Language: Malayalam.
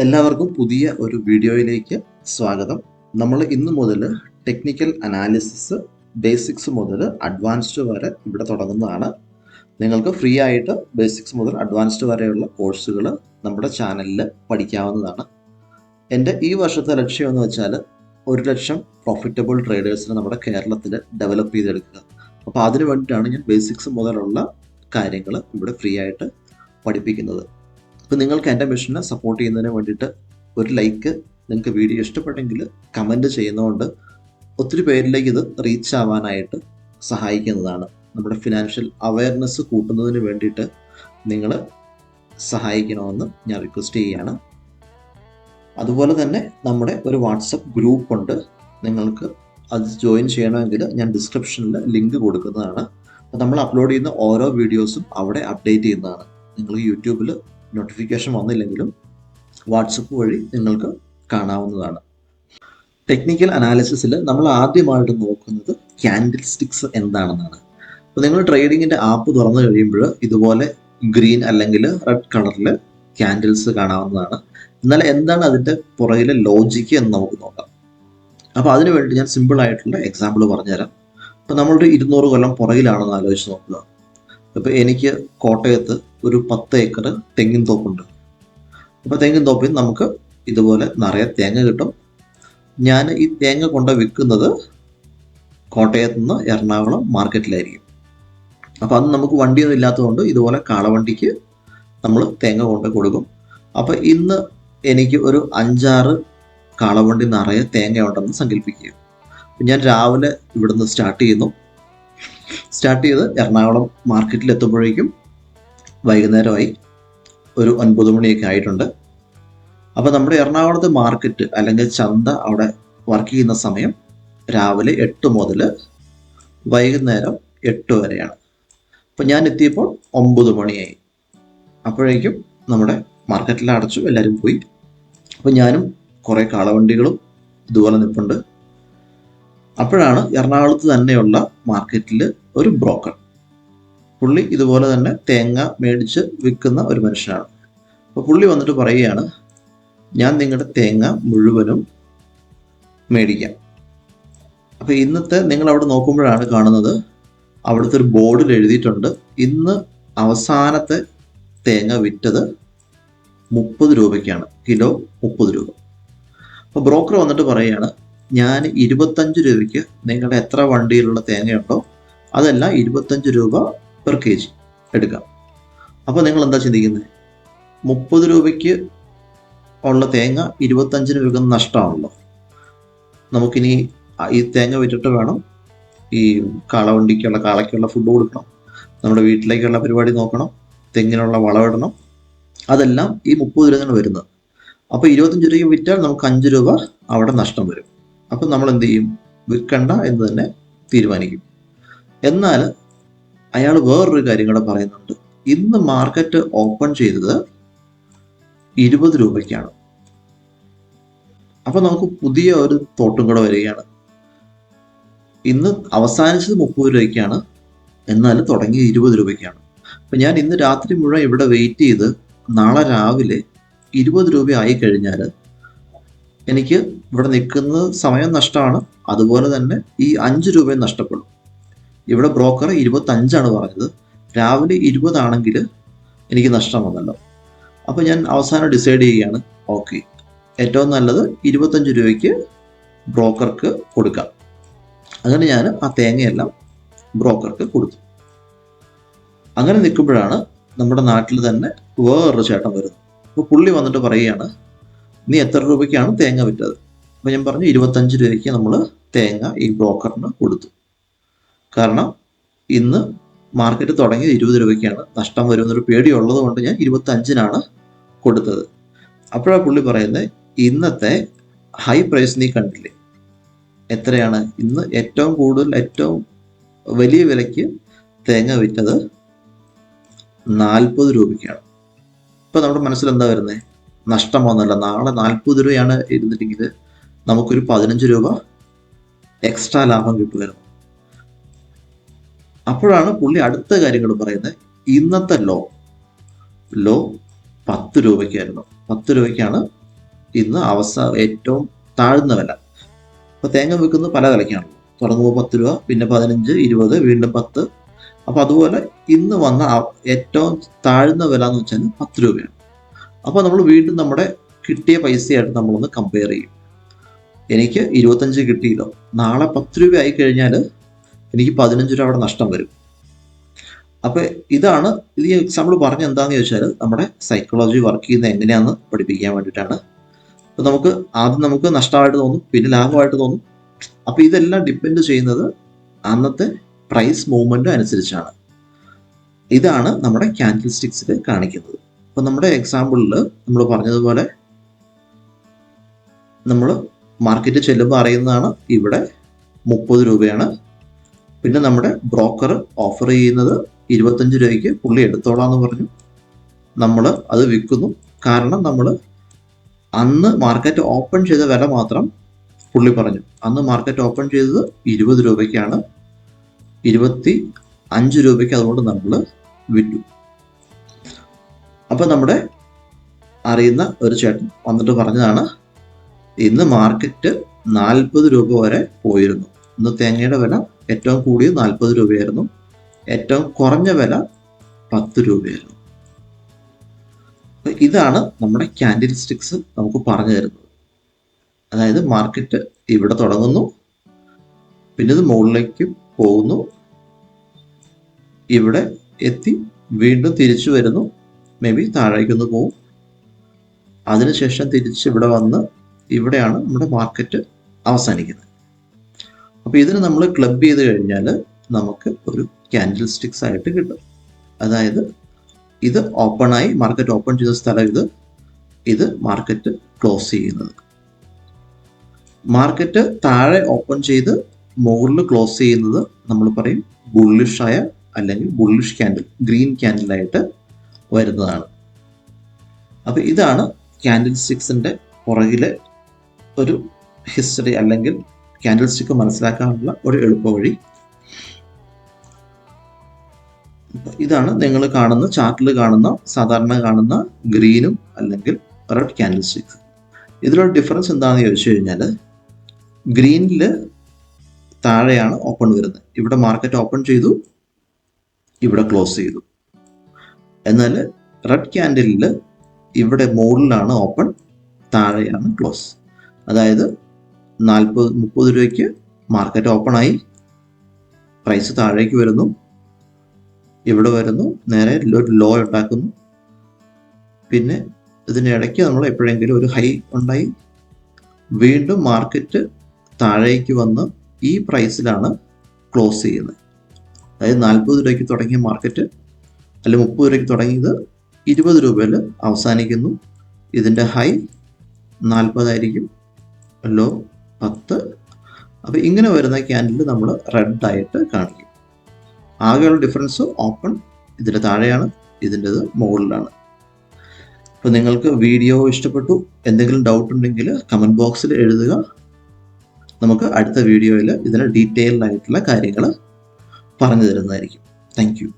എല്ലാവർക്കും പുതിയ ഒരു വീഡിയോയിലേക്ക് സ്വാഗതം. നമ്മൾ ഇന്ന് മുതൽ ടെക്നിക്കൽ അനാലിസിസ് ബേസിക്സ് മുതൽ അഡ്വാൻസ്ഡ് വരെ ഇവിടെ തുടങ്ങുന്നതാണ്. നിങ്ങൾക്ക് ഫ്രീ ആയിട്ട് ബേസിക്സ് മുതൽ അഡ്വാൻസ്ഡ് വരെയുള്ള കോഴ്സുകൾ നമ്മുടെ ചാനലിൽ പഠിക്കാവുന്നതാണ്. എൻ്റെ ഈ വർഷത്തെ ലക്ഷ്യം എന്ന് വെച്ചാൽ 1,00,000 പ്രോഫിറ്റബിൾ ട്രേഡേഴ്സിനെ നമ്മുടെ കേരളത്തിൽ ഡെവലപ്പ് ചെയ്തെടുക്കുക. അപ്പോൾ അതിനു വേണ്ടിയിട്ടാണ് ഞാൻ ബേസിക്സ് മുതലുള്ള കാര്യങ്ങൾ ഇവിടെ ഫ്രീ ആയിട്ട് പഠിപ്പിക്കുന്നത്. അപ്പോൾ നിങ്ങൾക്ക് എൻ്റെ മിഷനെ സപ്പോർട്ട് ചെയ്യുന്നതിന് വേണ്ടിയിട്ട് ഒരു ലൈക്ക്, നിങ്ങൾക്ക് വീഡിയോ ഇഷ്ടപ്പെട്ടെങ്കിൽ കമൻറ്റ് ചെയ്യുന്നതുകൊണ്ട് ഒത്തിരി പേരിലേക്ക് ഇത് റീച്ച് ആവാനായിട്ട് സഹായിക്കുന്നതാണ്. നമ്മുടെ ഫിനാൻഷ്യൽ അവയർനെസ് കൂട്ടുന്നതിന് വേണ്ടിയിട്ട് നിങ്ങൾ സഹായിക്കണമെന്ന് ഞാൻ റിക്വസ്റ്റ് ചെയ്യുകയാണ്. അതുപോലെ തന്നെ നമ്മുടെ ഒരു വാട്സപ്പ് ഗ്രൂപ്പ് ഉണ്ട്. നിങ്ങൾക്ക് അത് ജോയിൻ ചെയ്യണമെങ്കിൽ ഞാൻ ഡിസ്ക്രിപ്ഷനിൽ ലിങ്ക് കൊടുക്കുന്നതാണ്. അപ്പോൾ നമ്മൾ അപ്ലോഡ് ചെയ്യുന്ന ഓരോ വീഡിയോസും അവിടെ അപ്ഡേറ്റ് ചെയ്യുന്നതാണ്. നിങ്ങൾ യൂട്യൂബിൽ നോട്ടിഫിക്കേഷൻ വന്നില്ലെങ്കിലും വാട്സപ്പ് വഴി നിങ്ങൾക്ക് കാണാവുന്നതാണ്. ടെക്നിക്കൽ അനാലിസിസിൽ നമ്മൾ ആദ്യമായിട്ട് നോക്കുന്നത് ക്യാൻഡിൽ സ്റ്റിക്സ് എന്താണെന്നാണ്. അപ്പോൾ നിങ്ങൾ ട്രേഡിങ്ങിൻ്റെ ആപ്പ് തുറന്നു കഴിയുമ്പോൾ ഇതുപോലെ ഗ്രീൻ അല്ലെങ്കിൽ റെഡ് കളറിൽ ക്യാൻഡിൽസ് കാണാവുന്നതാണ്. എന്നാൽ എന്താണ് അതിൻ്റെ പുറകിലെ ലോജിക്ക് എന്ന് നമുക്ക് നോക്കാം. അപ്പോൾ അതിനു വേണ്ടി ഞാൻ സിമ്പിൾ ആയിട്ടുള്ള എക്സാമ്പിൾ പറഞ്ഞുതരാം. അപ്പോൾ നമ്മളൊരു 200 കൊല്ലം പുറകിലാണെന്ന് ആലോചിച്ച് നോക്കുക. അപ്പോൾ എനിക്ക് കോട്ടയത്ത് ഒരു 10 ഏക്കർ തെങ്ങിൻ തോപ്പുണ്ട്. അപ്പോൾ തെങ്ങിൻ തോപ്പിൽ നമുക്ക് ഇതുപോലെ നിറയെ തേങ്ങ കിട്ടും. ഞാൻ ഈ തേങ്ങ കൊണ്ട് വിൽക്കുന്നത് കോട്ടയത്ത് നിന്ന് എറണാകുളം മാർക്കറ്റിലായിരിക്കും. അപ്പോൾ അത് നമുക്ക് വണ്ടിയൊന്നും ഇല്ലാത്തതുകൊണ്ട് ഇതുപോലെ കാളവണ്ടിക്ക് നമ്മൾ തേങ്ങ കൊണ്ട് കൊടുക്കും. അപ്പോൾ ഇന്ന് എനിക്ക് ഒരു 5-6 കാളവണ്ടി നിറയെ തേങ്ങ ഉണ്ടെന്ന് സങ്കല്പിക്കുക. ഞാൻ രാവിലെ ഇവിടുന്ന് സ്റ്റാർട്ട് ചെയ്ത് എറണാകുളം മാർക്കറ്റിൽ എത്തുമ്പോഴേക്കും വൈകുന്നേരമായി ഒരു 9 മണിയൊക്കെ ആയിട്ടുണ്ട്. അപ്പോൾ നമ്മുടെ എറണാകുളത്തെ മാർക്കറ്റ് അല്ലെങ്കിൽ ചന്ത അവിടെ വർക്ക് ചെയ്യുന്ന സമയം രാവിലെ 8 മുതൽ വൈകുന്നേരം 8 വരെയാണ്. അപ്പോൾ ഞാൻ എത്തിയപ്പോൾ 9 മണിയായി. അപ്പോഴേക്കും നമ്മുടെ മാർക്കറ്റിൽ അടച്ചു, എല്ലാവരും പോയി. അപ്പോൾ ഞാനും കുറേ കാളവണ്ടികളും ഇതുപോലെ നിൽപ്പുണ്ട്. അപ്പോഴാണ് എറണാകുളത്ത് തന്നെയുള്ള മാർക്കറ്റിൽ ഒരു ബ്രോക്കർ, പുള്ളി ഇതുപോലെ തന്നെ തേങ്ങ മേടിച്ച് വിൽക്കുന്ന ഒരു മനുഷ്യനാണ്. അപ്പോൾ പുള്ളി വന്നിട്ട് പറയുകയാണ്, ഞാൻ നിങ്ങളുടെ തേങ്ങ മുഴുവനും മേടിക്കാം. അപ്പോൾ ഇന്നത്തെ നിങ്ങൾ അവിടെ നോക്കുമ്പോഴാണ് കാണുന്നത്, അവിടുത്തെ ഒരു ബോർഡിൽ എഴുതിയിട്ടുണ്ട്, ഇന്ന് അവസാനത്തെ തേങ്ങ വിറ്റത് 30 രൂപയ്ക്കാണ്, കിലോ 30 രൂപ. അപ്പോൾ ബ്രോക്കർ വന്നിട്ട് പറയുകയാണ്, ഞാൻ 25 രൂപയ്ക്ക് നിങ്ങളുടെ എത്ര വണ്ടിയിലുള്ള തേങ്ങയുണ്ടോ അതെല്ലാം 25 രൂപ പെർ കെ ജി എടുക്കാം. അപ്പോൾ നിങ്ങൾ എന്താ ചിന്തിക്കുന്നത്? 30 രൂപയ്ക്ക് ഉള്ള തേങ്ങ 25 വിൽക്കുന്ന നഷ്ടമാണല്ലോ. നമുക്കിനി ഈ തേങ്ങ വിറ്റിട്ട് വേണം ഈ കാളയ്ക്കുള്ള ഫുഡ് കൊടുക്കണം, നമ്മുടെ വീട്ടിലേക്കുള്ള പരിപാടി നോക്കണം, തെങ്ങിനുള്ള വളമിടണം, അതെല്ലാം ഈ 30 രൂപയാണ് വരുന്നത്. അപ്പോൾ 25 രൂപയ്ക്ക് വിറ്റാൽ നമുക്ക് 5 രൂപ അവിടെ നഷ്ടം വരും. അപ്പം നമ്മൾ എന്ത് ചെയ്യും? വിൽക്കണ്ട എന്ന് തന്നെ തീരുമാനിക്കും. എന്നാൽ അയാൾ വേറൊരു കാര്യം കൂടെ പറയുന്നുണ്ട്, ഇന്ന് മാർക്കറ്റ് ഓപ്പൺ ചെയ്തത് 20 രൂപയ്ക്കാണ്. അപ്പൊ നമുക്ക് പുതിയ ഒരു തോട്ടും കൂടെ വരികയാണ്. ഇന്ന് അവസാനിച്ചത് 30 രൂപയ്ക്കാണ്, എന്നാൽ തുടങ്ങി 20 രൂപയ്ക്കാണ്. അപ്പൊ ഞാൻ ഇന്ന് രാത്രി മുഴുവൻ ഇവിടെ വെയിറ്റ് ചെയ്ത് നാളെ രാവിലെ 20 രൂപ ആയി കഴിഞ്ഞാൽ എനിക്ക് ഇവിടെ നിൽക്കുന്ന സമയം നഷ്ടമാണ്, അതുപോലെ തന്നെ ഈ 5 രൂപയും നഷ്ടപ്പെടും. ഇവിടെ ബ്രോക്കർ 25 പറഞ്ഞത്, രാവിലെ 20 ആണെങ്കിൽ എനിക്ക് നഷ്ടം വന്നല്ലോ. അപ്പോൾ ഞാൻ അവസാനം ഡിസൈഡ് ചെയ്യുകയാണ്, ഓക്കെ, ഏറ്റവും നല്ലത് 25 രൂപയ്ക്ക് ബ്രോക്കർക്ക് കൊടുക്കാം. അങ്ങനെ ഞാൻ ആ തേങ്ങയെല്ലാം ബ്രോക്കർക്ക് കൊടുത്തു. അങ്ങനെ നിൽക്കുമ്പോഴാണ് നമ്മുടെ നാട്ടിൽ തന്നെ വേറൊരു ചേട്ടൻ വരുന്നത്. അപ്പോൾ പുള്ളി വന്നിട്ട് പറയുകയാണ്, നീ എത്ര രൂപയ്ക്കാണ് തേങ്ങ വിറ്റത്? അപ്പോൾ ഞാൻ പറഞ്ഞു, 25 രൂപയ്ക്ക് നമ്മൾ തേങ്ങ ഈ ബ്രോക്കറിന് കൊടുത്തു. കാരണം ഇന്ന് മാർക്കറ്റ് തുടങ്ങിയത് 20 രൂപയ്ക്കാണ്, നഷ്ടം വരുമെന്നൊരു പേടിയുള്ളത് കൊണ്ട് ഞാൻ 25 കൊടുത്തത്. അപ്പോഴാണ് പുള്ളി പറയുന്നത്, ഇന്നത്തെ ഹൈ പ്രൈസ് നീ കണ്ടില്ലേ? എത്രയാണ്? ഇന്ന് ഏറ്റവും വലിയ വിലയ്ക്ക് തേങ്ങ വിറ്റത് 40 രൂപയ്ക്കാണ്. ഇപ്പൊ നമ്മുടെ മനസ്സിൽ എന്താ വരുന്നത്? നഷ്ടം വന്നല്ല. നാളെ 40 രൂപയാണ് ഇരുന്നിട്ടെങ്കിൽ നമുക്കൊരു 15 രൂപ എക്സ്ട്രാ ലാഭം കിട്ടുമായിരുന്നു. അപ്പോഴാണ് പുള്ളി അടുത്ത കാര്യങ്ങൾ പറയുന്നത്, ഇന്നത്തെ ലോ 10 രൂപയ്ക്കായിരുന്നു. 10 രൂപയ്ക്കാണ് ഇന്ന് ഏറ്റവും താഴ്ന്ന വില. അപ്പോൾ തേങ്ങ വിൽക്കുന്നത് പല വിലയ്ക്കാണല്ലോ. തുടങ്ങുമ്പോൾ 10 രൂപ, പിന്നെ 15, 20, വീണ്ടും 10. അപ്പോൾ അതുപോലെ ഇന്ന് വന്ന ഏറ്റവും താഴ്ന്ന വില എന്ന് വെച്ചാൽ 10 രൂപയാണ്. അപ്പോൾ നമ്മൾ വീണ്ടും നമ്മുടെ കിട്ടിയ പൈസയായിട്ട് നമ്മളൊന്ന് കമ്പയർ ചെയ്യും. എനിക്ക് 25 കിട്ടിയല്ലോ, നാളെ 10 രൂപ ആയി കഴിഞ്ഞാൽ എനിക്ക് 15 രൂപ അവിടെ നഷ്ടം വരും. അപ്പോൾ ഇതാണ് ഈ എക്സാമ്പിൾ പറഞ്ഞ എന്താണെന്ന് ചോദിച്ചാൽ നമ്മുടെ സൈക്കോളജി വർക്ക് ചെയ്യുന്നത് എങ്ങനെയാണെന്ന് പഠിപ്പിക്കാൻ വേണ്ടിയിട്ടാണ്. അപ്പോൾ നമുക്ക് നഷ്ടമായിട്ട് തോന്നും, പിന്നെ ലാഭമായിട്ട് തോന്നും. അപ്പോൾ ഇതെല്ലാം ഡിപ്പെൻഡ് ചെയ്യുന്നത് അന്നത്തെ പ്രൈസ് മൂവ്മെന്റ് അനുസരിച്ചാണ്. ഇതാണ് നമ്മുടെ ക്യാൻഡിൽ സ്റ്റിക്സിൽ കാണിക്കുന്നത്. അപ്പോൾ നമ്മുടെ എക്സാമ്പിളിൽ നമ്മൾ പറഞ്ഞതുപോലെ നമ്മൾ മാർക്കറ്റിൽ ചെല്ലുമ്പോൾ അറിയുന്നതാണ് ഇവിടെ 30 രൂപയാണ്. പിന്നെ നമ്മുടെ ബ്രോക്കർ ഓഫർ ചെയ്യുന്നത് 25 രൂപയ്ക്ക് പുള്ളി എടുത്തോളാന്ന് പറഞ്ഞു. നമ്മൾ അത് വിൽക്കുന്നു. കാരണം നമ്മൾ അന്ന് മാർക്കറ്റ് ഓപ്പൺ ചെയ്ത വില മാത്രം പുള്ളി പറഞ്ഞു. അന്ന് മാർക്കറ്റ് ഓപ്പൺ ചെയ്തത് 20 രൂപയ്ക്കാണ്, 25 രൂപയ്ക്ക് അതുകൊണ്ട് നമ്മൾ വിറ്റു. അപ്പം നമ്മുടെ അറിയുന്ന ഒരു ചേട്ടൻ വന്നിട്ട് പറഞ്ഞതാണ്, ഇന്ന് മാർക്കറ്റ് 40 രൂപ വരെ പോയിരുന്നു. ഇന്ന് തേങ്ങയുടെ വില ഏറ്റവും കൂടിയത് 40 രൂപയായിരുന്നു, ഏറ്റവും കുറഞ്ഞ വില 10 രൂപയായിരുന്നു. ഇതാണ് നമ്മുടെ ക്യാൻഡിൽ സ്റ്റിക്സ് നമുക്ക് പറഞ്ഞു തരുന്നത്. അതായത് മാർക്കറ്റ് ഇവിടെ തുടങ്ങുന്നു, പിന്നെ ഇത് മുകളിലേക്ക് പോകുന്നു, ഇവിടെ എത്തി വീണ്ടും തിരിച്ചു വരുന്നു, മേ ബി താഴേക്കൊന്ന് പോകും, അതിനുശേഷം തിരിച്ച് ഇവിടെ വന്ന് ഇവിടെയാണ് നമ്മുടെ മാർക്കറ്റ് അവസാനിക്കുന്നത്. അപ്പോൾ ഇതിന് നമ്മൾ ക്ലബ് ചെയ്ത് കഴിഞ്ഞാൽ നമുക്ക് ഒരു ക്യാൻഡിൽ സ്റ്റിക്സ് ആയിട്ട് കിട്ടും. അതായത് ഇത് ഓപ്പണായി മാർക്കറ്റ് ഓപ്പൺ ചെയ്ത സ്ഥലം ഇത് മാർക്കറ്റ് ക്ലോസ് ചെയ്യുന്നത്. മാർക്കറ്റ് താഴെ ഓപ്പൺ ചെയ്ത് മുകളിൽ ക്ലോസ് ചെയ്യുന്നത് നമ്മൾ പറയും ബുള്ളിഷ് ആയ അല്ലെങ്കിൽ ബുള്ളിഷ് ക്യാൻഡിൽ, ഗ്രീൻ ക്യാൻഡിലായിട്ട് വരുന്നതാണ്. അപ്പോൾ ഇതാണ് ക്യാൻഡിൽ സ്റ്റിക്സിൻ്റെ പുറകിലെ ഒരു ഹിസ്റ്ററി അല്ലെങ്കിൽ ക്യാൻഡിൽ സ്റ്റിക്ക് മനസ്സിലാക്കാനുള്ള ഒരു എളുപ്പവഴി. ഇതാണ് നിങ്ങൾ കാണുന്ന ചാർട്ടിൽ കാണുന്ന സാധാരണ കാണുന്ന ഗ്രീനും അല്ലെങ്കിൽ റെഡ് ക്യാൻഡിൽ സ്റ്റിക്സ്. ഇതിലുള്ള ഡിഫറൻസ് എന്താണെന്ന് ചോദിച്ചു കഴിഞ്ഞാൽ, ഗ്രീനിൽ താഴെയാണ് ഓപ്പൺ വരുന്നത്. ഇവിടെ മാർക്കറ്റ് ഓപ്പൺ ചെയ്തു, ഇവിടെ ക്ലോസ് ചെയ്തു. എന്നാൽ റെഡ് ക്യാൻഡിലിൽ ഇവിടെ മുകളിലാണ് ഓപ്പൺ, താഴെയാണ് ക്ലോസ്. അതായത് 30 രൂപയ്ക്ക് മാർക്കറ്റ് ഓപ്പൺ ആയി, പ്രൈസ് താഴേക്ക് വരുന്നു, ഇവിടെ വരുന്നു, നേരെ ലോ ഉണ്ടാക്കുന്നു, പിന്നെ ഇതിനിടയ്ക്ക് നമ്മൾ എപ്പോഴെങ്കിലും ഒരു ഹൈ ഉണ്ടായി, വീണ്ടും മാർക്കറ്റ് താഴേക്ക് വന്ന് ഈ പ്രൈസിലാണ് ക്ലോസ് ചെയ്യുന്നത്. അതായത് 40 രൂപയ്ക്ക് തുടങ്ങിയ മാർക്കറ്റ് അല്ലെങ്കിൽ 30 രൂപയ്ക്ക് തുടങ്ങിയത് 20 രൂപയിൽ അവസാനിക്കുന്നു. ഇതിൻ്റെ ഹൈ 40 ആയിരിക്കും, ലോ 10. അപ്പോൾ ഇങ്ങനെ വരുന്ന ക്യാൻഡിൽ നമ്മൾ റെഡ് ആയിട്ട് കാണിക്കും. ആകെയുള്ള ഡിഫറൻസ് ഓപ്പൺ ഇതിൻ്റെ താഴെയാണ്, ഇതിൻ്റെത് മുകളിലാണ്. അപ്പോൾ നിങ്ങൾക്ക് വീഡിയോ ഇഷ്ടപ്പെട്ടു, എന്തെങ്കിലും ഡൗട്ട് ഉണ്ടെങ്കിൽ കമൻറ്റ് ബോക്സിൽ എഴുതുക. നമുക്ക് അടുത്ത വീഡിയോയിൽ ഇതിന് ഡീറ്റെയിൽഡ് ആയിട്ടുള്ള കാര്യങ്ങൾ പറഞ്ഞു തരുന്നതായിരിക്കും. Thank you.